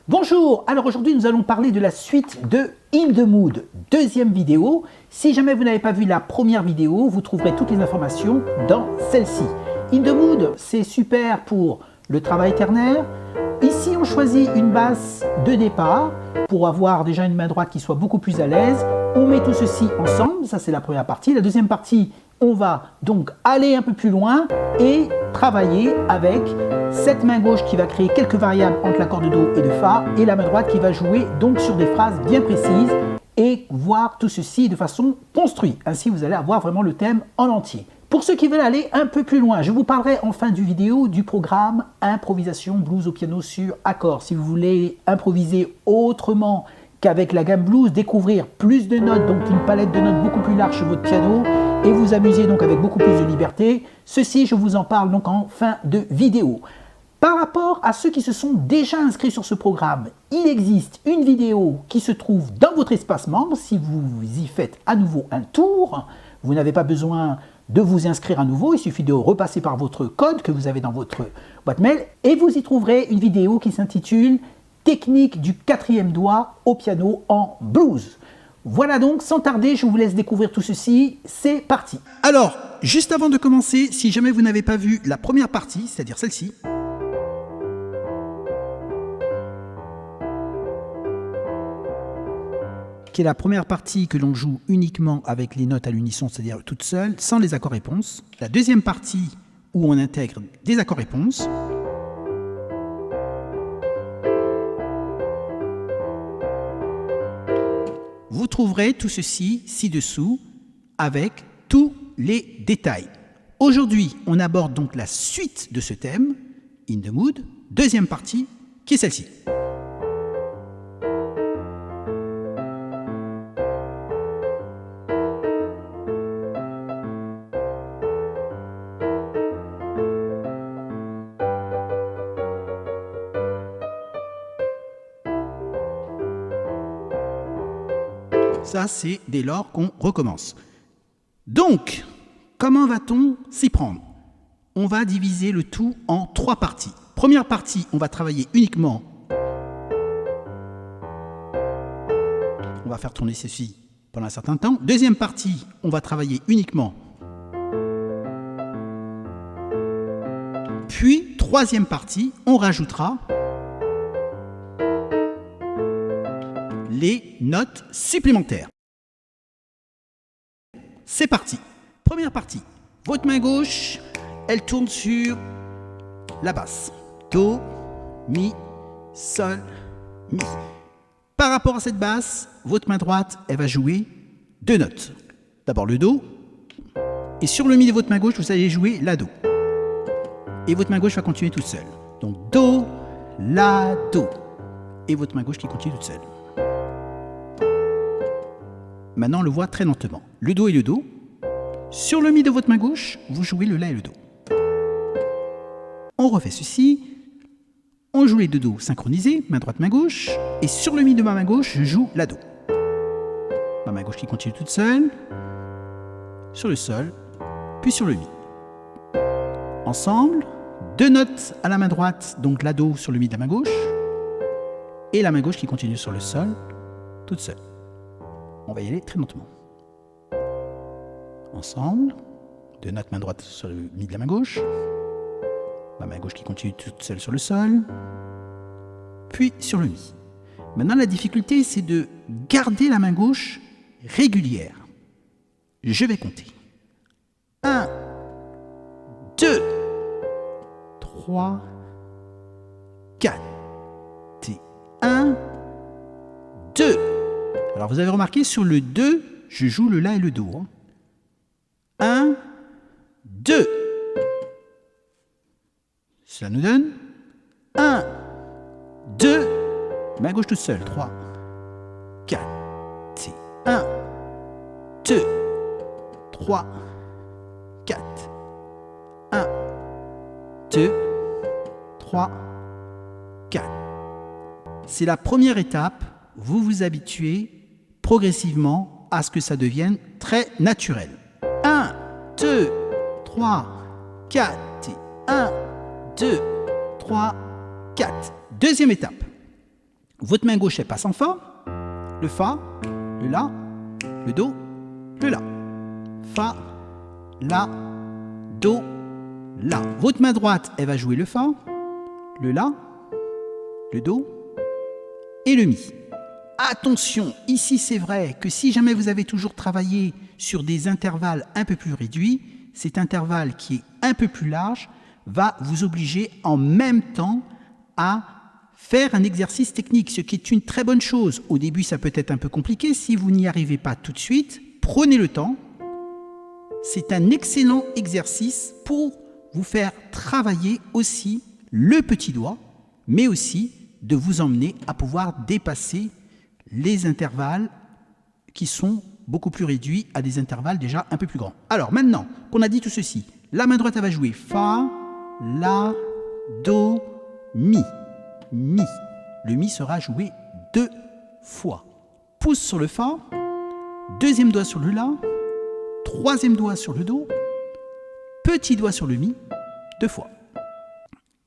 Bonjour, alors aujourd'hui nous allons parler de la suite de In the Mood, deuxième vidéo. Si jamais vous n'avez pas vu la première vidéo, vous trouverez toutes les informations dans celle-ci. In the Mood, c'est super pour le travail ternaire. Ici on choisit une basse de départ pour avoir déjà une main droite qui soit beaucoup plus à l'aise. On met tout ceci ensemble, ça c'est la première partie. La deuxième partie, on va donc aller un peu plus loin et travailler avec cette main gauche qui va créer quelques variables entre l'accord de Do et de Fa et la main droite qui va jouer donc sur des phrases bien précises et voir tout ceci de façon construite. Ainsi vous allez avoir vraiment le thème en entier. Pour ceux qui veulent aller un peu plus loin, je vous parlerai en fin de vidéo du programme Improvisation Blues au piano sur accord. Si vous voulez improviser autrement qu'avec la gamme blues, découvrir plus de notes, donc une palette de notes beaucoup plus large sur votre piano et vous amuser donc avec beaucoup plus de liberté, ceci je vous en parle donc en fin de vidéo. Par rapport à ceux qui se sont déjà inscrits sur ce programme, il existe une vidéo qui se trouve dans votre espace membre. Si vous y faites à nouveau un tour, vous n'avez pas besoin de vous inscrire à nouveau, il suffit de repasser par votre code que vous avez dans votre boîte mail et vous y trouverez une vidéo qui s'intitule Technique du quatrième doigt au piano en blues. Voilà donc, sans tarder, je vous laisse découvrir tout ceci, c'est parti. Alors, juste avant de commencer, si jamais vous n'avez pas vu la première partie, c'est-à-dire celle-ci, qui est la première partie que l'on joue uniquement avec les notes à l'unisson, c'est-à-dire toutes seules, sans les accords-réponses. La deuxième partie où on intègre des accords-réponses. Vous trouverez tout ceci ci-dessous avec tous les détails. Aujourd'hui, on aborde donc la suite de ce thème, In the Mood, deuxième partie, qui est celle-ci. Ça, c'est dès lors qu'on recommence. Donc, comment va-t-on s'y prendre? On va diviser le tout en trois parties. Première partie, on va travailler uniquement. On va faire tourner ceci pendant un certain temps. Deuxième partie, on va travailler uniquement. Puis, troisième partie, on rajoutera les notes supplémentaires. C'est parti. Première partie. Votre main gauche, elle tourne sur la basse. Do, Mi, Sol, Mi. Par rapport à cette basse, votre main droite, elle va jouer deux notes. D'abord le Do, et sur le Mi de votre main gauche, vous allez jouer la Do. Et votre main gauche va continuer toute seule. Donc Do, La, Do. Et votre main gauche qui continue toute seule. Maintenant, on le voit très lentement. Le Do et le Do. Sur le Mi de votre main gauche, vous jouez le La et le Do. On refait ceci. On joue les deux Do synchronisés, main droite, main gauche. Et sur le Mi de ma main gauche, je joue la Do. Ma main gauche qui continue toute seule. Sur le Sol, puis sur le Mi. Ensemble, deux notes à la main droite, donc la Do sur le Mi de la main gauche. Et la main gauche qui continue sur le Sol, toute seule. On va y aller très lentement. Ensemble, deux notes main droite sur le Mi de la main gauche, ma main gauche qui continue toute seule sur le Sol, puis sur le Mi. Maintenant, la difficulté, c'est de garder la main gauche régulière. Je vais compter. 1, 2, 3, 4. Et 1, 2. Alors, vous avez remarqué, sur le 2, je joue le La et le Do. 1, 2. Cela nous donne 1, 2. Main gauche toute seule. 3, 4. Et 1, 2, 3, 4. 1, 2, 3, 4. C'est la première étape. Vous vous habituez progressivement à ce que ça devienne très naturel. 1, 2, 3, 4. 1, 2, 3, 4. Deuxième étape. Votre main gauche, elle passe en Fa, le Fa, le La, le Do, le La. Fa, La, Do, La. Votre main droite, elle va jouer le Fa, le La, le Do et le Mi. Attention, ici c'est vrai que si jamais vous avez toujours travaillé sur des intervalles un peu plus réduits, cet intervalle qui est un peu plus large va vous obliger en même temps à faire un exercice technique, ce qui est une très bonne chose. Au début, ça peut être un peu compliqué. Si vous n'y arrivez pas tout de suite, prenez le temps. C'est un excellent exercice pour vous faire travailler aussi le petit doigt, mais aussi de vous emmener à pouvoir dépasser les intervalles qui sont beaucoup plus réduits à des intervalles déjà un peu plus grands. Alors maintenant qu'on a dit tout ceci, la main droite elle va jouer Fa, La, Do, Mi. Mi. Le Mi sera joué 2 fois. Pouce sur le Fa, deuxième doigt sur le La, troisième doigt sur le Do, petit doigt sur le Mi, 2 fois.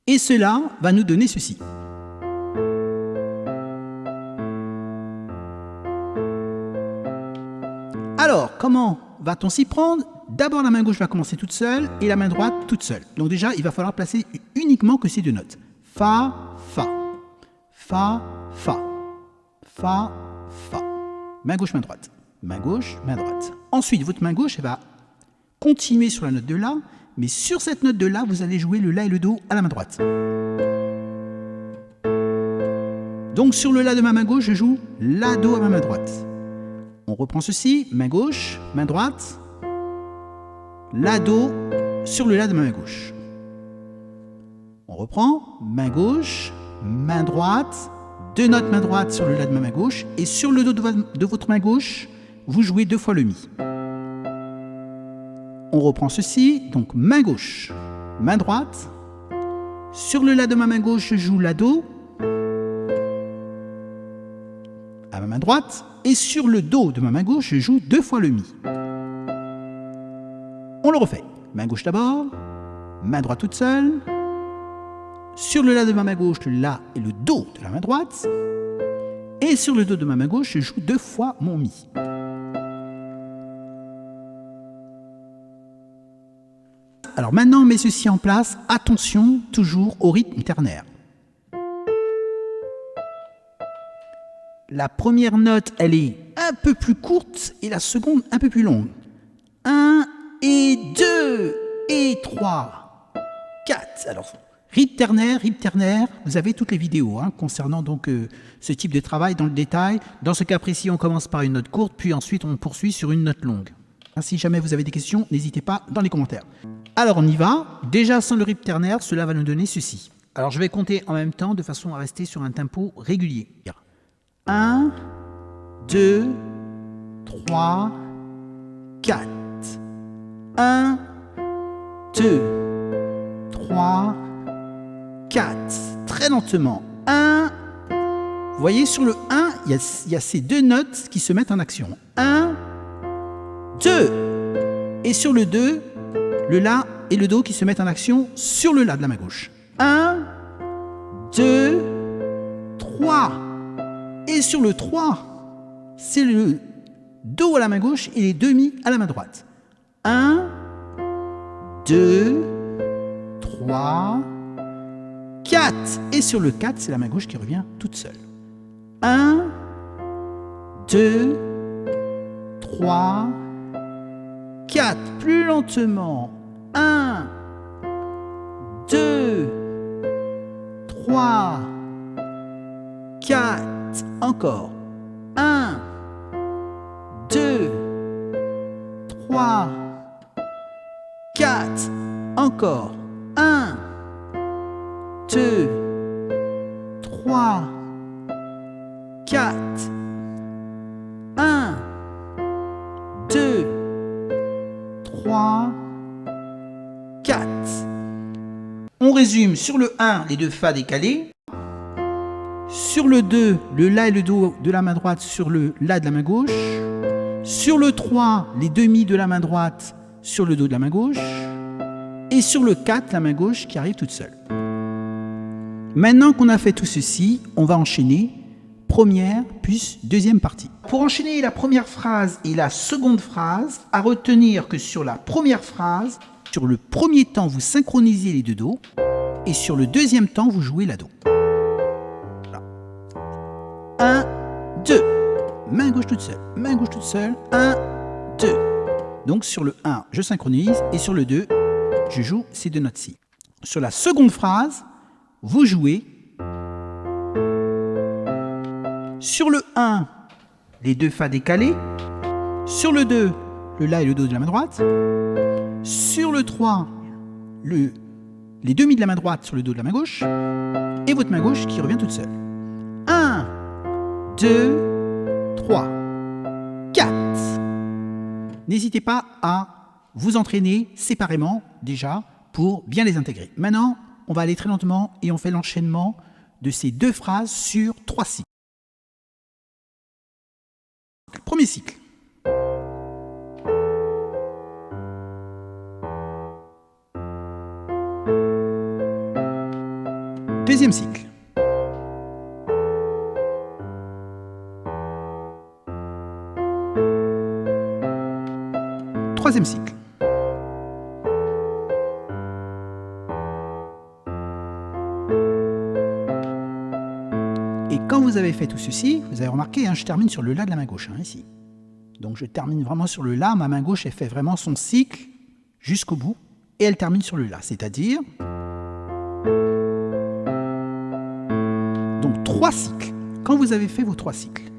Et cela va nous donner ceci. Alors, comment va-t-on s'y prendre? D'abord, la main gauche va commencer toute seule et la main droite toute seule. Donc déjà, il va falloir placer uniquement que ces deux notes. Fa, Fa. Fa, Fa. Fa, Fa. Main gauche, main droite. Main gauche, main droite. Ensuite, votre main gauche, elle va continuer sur la note de La, mais sur cette note de La, vous allez jouer le La et le Do à la main droite. Donc sur le La de ma main gauche, je joue La, Do à ma main droite. On reprend ceci, main gauche, main droite, La, Do sur le La de ma main gauche. On reprend, main gauche, main droite, deux notes main droite sur le La de ma main gauche, et sur le Do de votre main gauche, vous jouez 2 fois le Mi. On reprend ceci, donc main gauche, main droite, sur le La de ma main gauche, je joue La, Do à ma main droite, et sur le Do de ma main gauche, je joue 2 fois le Mi. On le refait. Main gauche d'abord, main droite toute seule, sur le La de ma main gauche, le La et le Do de la main droite, et sur le Do de ma main gauche, je joue 2 fois mon Mi. Alors maintenant, on met ceci en place. Attention, toujours au rythme ternaire. La première note, elle est un peu plus courte et la seconde un peu plus longue. 1 et 2 et 3, 4. Alors, rythme ternaire, vous avez toutes les vidéos concernant donc ce type de travail dans le détail. Dans ce cas précis, on commence par une note courte, puis ensuite on poursuit sur une note longue. Si jamais vous avez des questions, n'hésitez pas dans les commentaires. Alors on y va. Déjà sans le rythme ternaire, cela va nous donner ceci. Alors je vais compter en même temps de façon à rester sur un tempo régulier. 1, 2, 3, 4. 1, 2, 3, 4. Très lentement. 1. Vous voyez, sur le 1, il y a ces deux notes qui se mettent en action. 1, 2. Et sur le 2, le La et le Do qui se mettent en action sur le La de la main gauche. 1, 2, 3. Et sur le 3, c'est le Do à la main gauche et les 2 Mi à la main droite. 1, 2, 3, 4. Et sur le 4, c'est la main gauche qui revient toute seule. 1, 2, 3, 4. Plus lentement. 1, 2, 3, 4. Encore. 1, 2, 3, 4. Encore. 1, 2, 3, 4. 1, 2, 3, 4. On résume sur le 1, les deux Fa décalés. Sur le 2, le La et le Do de la main droite sur le La de la main gauche. Sur le 3, les 2 Mi de la main droite sur le Do de la main gauche. Et sur le 4, la main gauche qui arrive toute seule. Maintenant qu'on a fait tout ceci, on va enchaîner première plus deuxième partie. Pour enchaîner la première phrase et la seconde phrase, à retenir que sur la première phrase, sur le premier temps, vous synchronisez les deux Do et sur le deuxième temps, vous jouez la Do. Voilà. 1, 2. Main gauche toute seule. 1, 2. Donc sur le 1, je synchronise et sur le 2, je joue ces deux notes-ci. Sur la seconde phrase, vous jouez. Sur le 1, les deux Fa décalés. Sur le 2, le La et le Do de la main droite. Sur le 3, les deux Mi de la main droite sur le Do de la main gauche. Et votre main gauche qui revient toute seule. 1, 2, 3, 4. N'hésitez pas à vous entraîner séparément déjà pour bien les intégrer. Maintenant, on va aller très lentement et on fait l'enchaînement de ces deux phrases sur 3 cycles. Premier cycle. Deuxième cycle. Troisième cycle. Et quand vous avez fait tout ceci, vous avez remarqué, je termine sur le La de la main gauche, ici. Donc je termine vraiment sur le La, ma main gauche, elle fait vraiment son cycle jusqu'au bout, et elle termine sur le La, c'est-à-dire... Donc 3 cycles. Quand vous avez fait vos 3 cycles,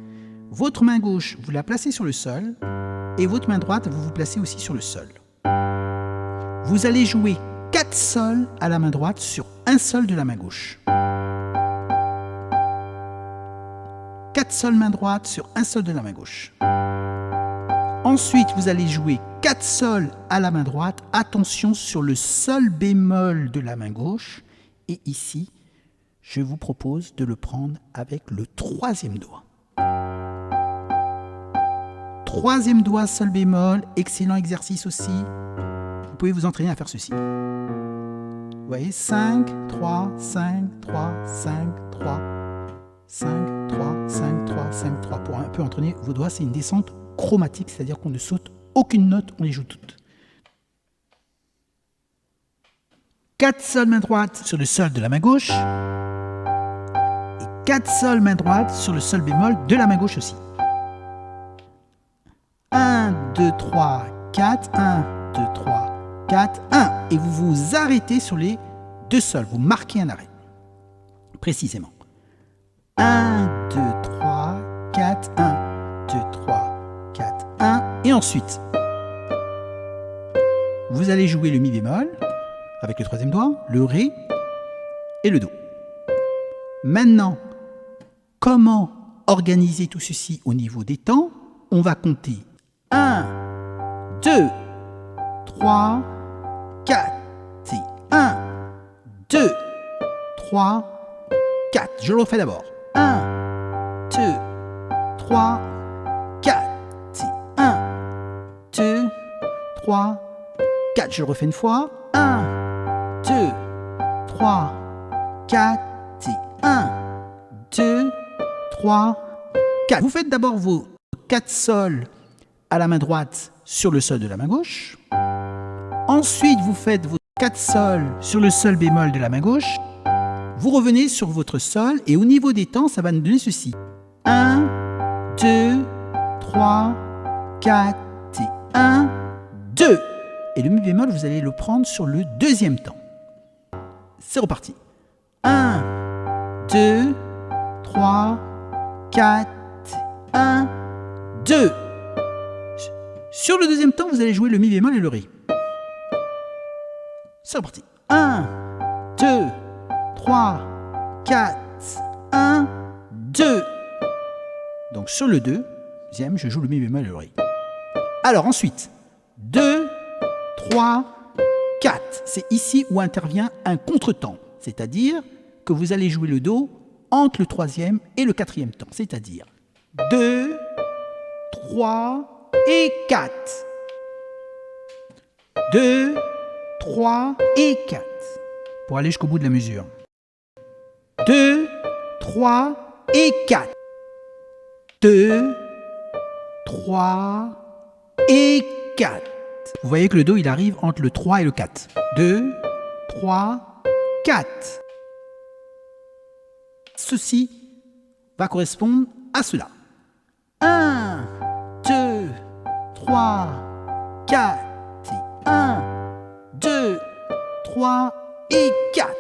votre main gauche, vous la placez sur le sol, et votre main droite, vous vous placez aussi sur le sol. Vous allez jouer 4 sols à la main droite sur un sol de la main gauche. 4 sols main droite sur un sol de la main gauche. Ensuite, vous allez jouer 4 sols à la main droite. Attention sur le sol bémol de la main gauche. Et ici, je vous propose de le prendre avec le 3e doigt. 3e doigt, sol bémol. Excellent exercice aussi. Vous pouvez vous entraîner à faire ceci. Vous voyez, 5, 3, 5, 3, 5, 3. 5, 3, 5, 3, 5, 3. Pour un peu entraîner vos doigts, c'est une descente chromatique, c'est-à-dire qu'on ne saute aucune note, on les joue toutes. 4 sols main droite sur le sol de la main gauche. Et 4 sols main droite sur le sol bémol de la main gauche aussi. 1, 2, 3, 4. 1, 2, 3, 4. 1. Et vous vous arrêtez sur les 2 sols. Vous marquez un arrêt. Précisément. 1, 2, 3, 4, 1, 2, 3, 4, 1. Et ensuite, vous allez jouer le Mi bémol avec le 3e doigt, le Ré et le Do. Maintenant, comment organiser tout ceci au niveau des temps? On va compter 1, 2, 3, 4. C'est 1, 2, 3, 4. Je le refais d'abord. 1, 2, 3, 4. C'est 1, 2, 3, 4. Je le refais une fois. 1, 2, 3, 4. C'est 1, 2, 3, 4. Vous faites d'abord vos 4 sols à la main droite sur le sol de la main gauche. Ensuite, vous faites vos 4 sols sur le sol bémol de la main gauche. Vous revenez sur votre sol et au niveau des temps, ça va nous donner ceci. 1, 2, 3, 4, et 1, 2. Et le Mi bémol, vous allez le prendre sur le 2e temps. C'est reparti. 1, 2, 3, 4, 1, 2. Sur le 2e temps, vous allez jouer le Mi bémol et le Ré. C'est reparti. 1, 2, 3, 4, 1, 2. Donc sur le 2e, je joue le Mi bémol et le Ré. Alors ensuite, 2, 3, 4. C'est ici où intervient un contretemps. C'est-à-dire que vous allez jouer le Do entre le 3e et le 4e temps. C'est-à-dire 2, 3 et 4. 2, 3 et 4. Pour aller jusqu'au bout de la mesure. 2, 3 et 4. 2, 3 et 4. Vous voyez que le Do, il arrive entre le 3 et le 4. 2, 3, 4. Ceci va correspondre à cela. 1, 2, 3, 4. 1, 2, 3 et 4.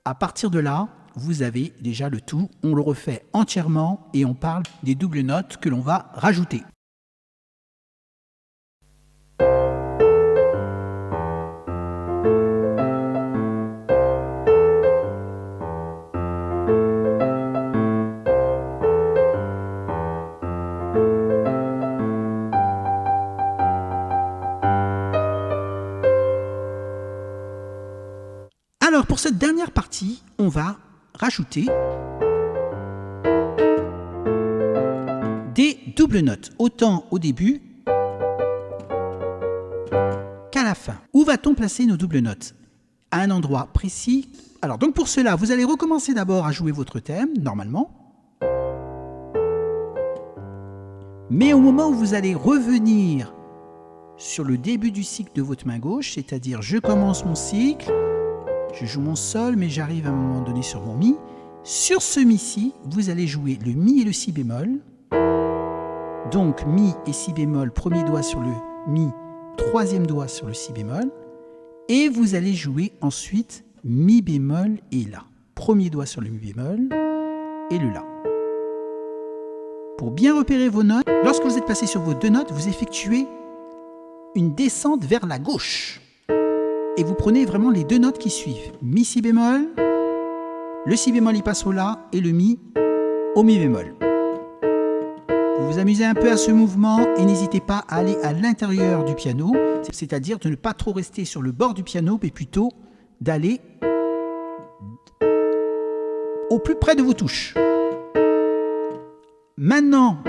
À partir de là, vous avez déjà le tout. On le refait entièrement et on parle des doubles notes que l'on va rajouter. Alors pour cette dernière partie, on va rajouter des doubles notes, autant au début qu'à la fin. Où va-t-on placer nos doubles notes? À un endroit précis. Alors donc pour cela, vous allez recommencer d'abord à jouer votre thème, normalement. Mais au moment où vous allez revenir sur le début du cycle de votre main gauche, c'est-à-dire je commence mon cycle, je joue mon sol, mais j'arrive à un moment donné sur mon mi. Sur ce mi-ci, vous allez jouer le mi et le si bémol. Donc mi et si bémol, premier doigt sur le mi, troisième doigt sur le si bémol. Et vous allez jouer ensuite mi bémol et la. Premier doigt sur le mi bémol et le la. Pour bien repérer vos notes, lorsque vous êtes passé sur vos deux notes, vous effectuez une descente vers la gauche. Et vous prenez vraiment les deux notes qui suivent. Mi, si bémol, le si bémol il passe au la et le mi au mi bémol. Vous vous amusez un peu à ce mouvement et n'hésitez pas à aller à l'intérieur du piano, c'est-à-dire de ne pas trop rester sur le bord du piano, mais plutôt d'aller au plus près de vos touches. Maintenant,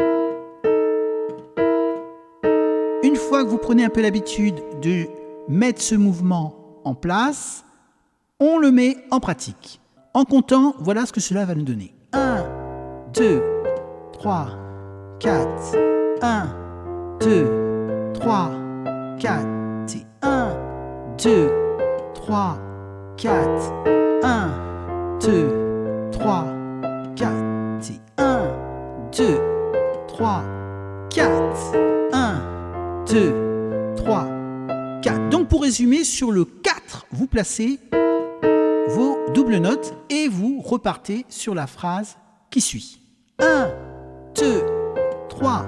une fois que vous prenez un peu l'habitude de mettre ce mouvement en place, on le met en pratique. En comptant, voilà ce que cela va nous donner. 1, 2, 3, 4. 1, 2, 3, 4. Et 1, 2, 3, 4. 1, 2, 3, 4. Et 1, 2, 3, 4. 1, 2, 3, 4. Donc pour résumer, sur le 4, vous placez vos doubles notes et vous repartez sur la phrase qui suit. 1, 2, 3,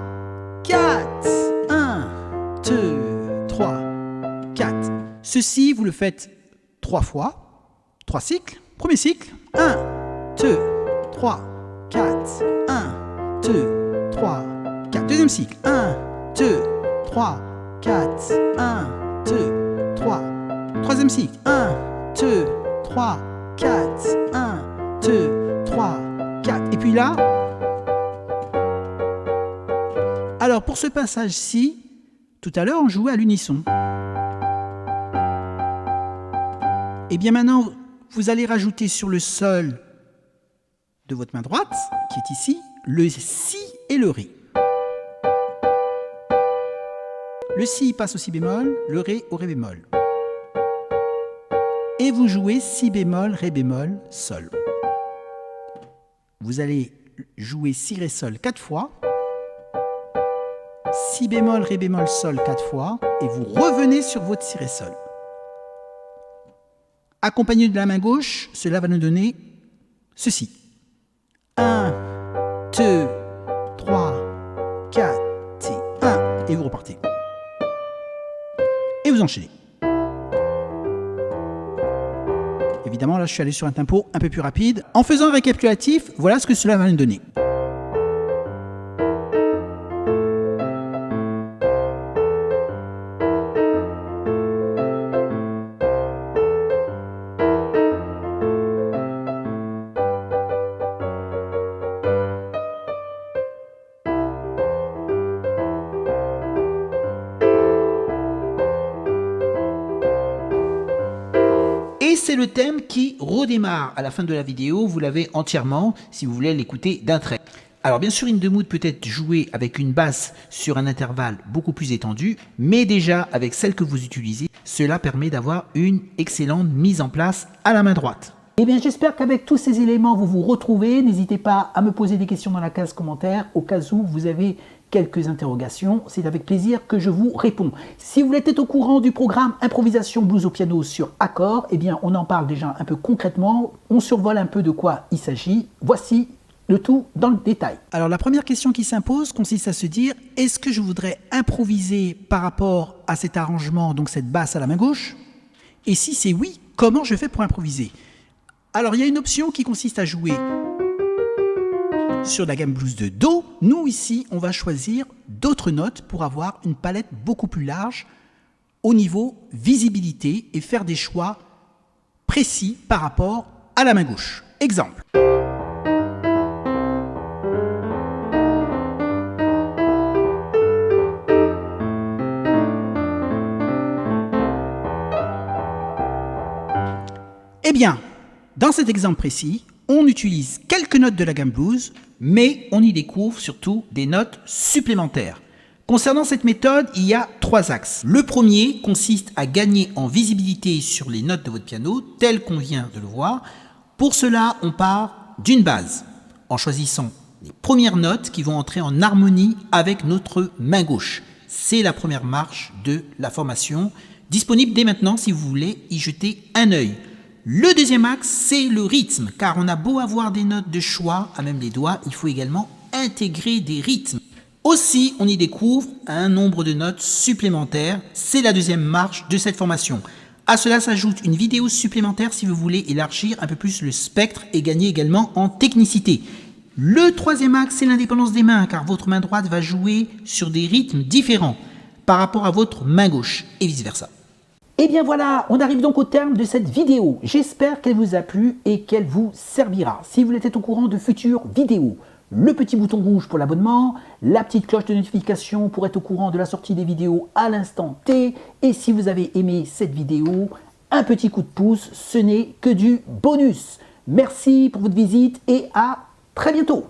4. 1, 2, 3, 4. Ceci, vous le faites 3 fois, 3 cycles. Premier cycle, 1, 2, 3, 4. 1, 2, 3, 4. Deuxième cycle, 1, 2, 3, 4. 1, 2, 3. Troisième cycle, 1, 2, 3, 4. 1, 2, 3, 4. Et puis là, alors pour ce passage-ci, tout à l'heure on jouait à l'unisson. Et bien maintenant, vous allez rajouter sur le sol de votre main droite, qui est ici, le si et le ré. Le si passe au si bémol, le ré au ré bémol. Et vous jouez si bémol, ré bémol, sol. Vous allez jouer si ré sol 4 fois, si bémol, ré bémol, sol 4 fois, et vous revenez sur votre si ré sol. Accompagné de la main gauche, cela va nous donner ceci. 1, 2, 3, 4 et 1. Et vous repartez. Et vous enchaînez. Évidemment, là, je suis allé sur un tempo un peu plus rapide. En faisant un récapitulatif, voilà ce que cela va nous donner. Et c'est le thème qui redémarre à la fin de la vidéo. Vous l'avez entièrement si vous voulez l'écouter d'un trait. Alors bien sûr, In The Mood peut être joué avec une basse sur un intervalle beaucoup plus étendu, mais déjà avec celle que vous utilisez, cela permet d'avoir une excellente mise en place à la main droite. Eh bien, j'espère qu'avec tous ces éléments, vous vous retrouvez. N'hésitez pas à me poser des questions dans la case commentaires au cas où vous avez quelques interrogations. C'est avec plaisir que je vous réponds. Si vous voulez être au courant du programme Improvisation Blues au piano sur Accord, eh bien, on en parle déjà un peu concrètement. On survole un peu de quoi il s'agit. Voici le tout dans le détail. Alors, la première question qui s'impose consiste à se dire, est-ce que je voudrais improviser par rapport à cet arrangement, donc cette basse à la main gauche? Et si c'est oui, comment je fais pour improviser? Alors, il y a une option qui consiste à jouer sur la gamme blues de Do. Nous, ici, on va choisir d'autres notes pour avoir une palette beaucoup plus large au niveau visibilité et faire des choix précis par rapport à la main gauche. Exemple. Eh bien, dans cet exemple précis, on utilise quelques notes de la gamme blues, mais on y découvre surtout des notes supplémentaires. Concernant cette méthode, il y a 3 axes. Le premier consiste à gagner en visibilité sur les notes de votre piano, tel qu'on vient de le voir. Pour cela, on part d'une base, en choisissant les premières notes qui vont entrer en harmonie avec notre main gauche. C'est la première marche de la formation, disponible dès maintenant si vous voulez y jeter un œil. Le deuxième axe, c'est le rythme, car on a beau avoir des notes de choix, à même les doigts, il faut également intégrer des rythmes. Aussi, on y découvre un nombre de notes supplémentaires, c'est la deuxième marche de cette formation. À cela s'ajoute une vidéo supplémentaire si vous voulez élargir un peu plus le spectre et gagner également en technicité. Le troisième axe, c'est l'indépendance des mains, car votre main droite va jouer sur des rythmes différents par rapport à votre main gauche et vice-versa. Et bien voilà, on arrive donc au terme de cette vidéo. J'espère qu'elle vous a plu et qu'elle vous servira. Si vous voulez être au courant de futures vidéos, le petit bouton rouge pour l'abonnement, la petite cloche de notification pour être au courant de la sortie des vidéos à l'instant T. Et si vous avez aimé cette vidéo, un petit coup de pouce, ce n'est que du bonus. Merci pour votre visite et à très bientôt.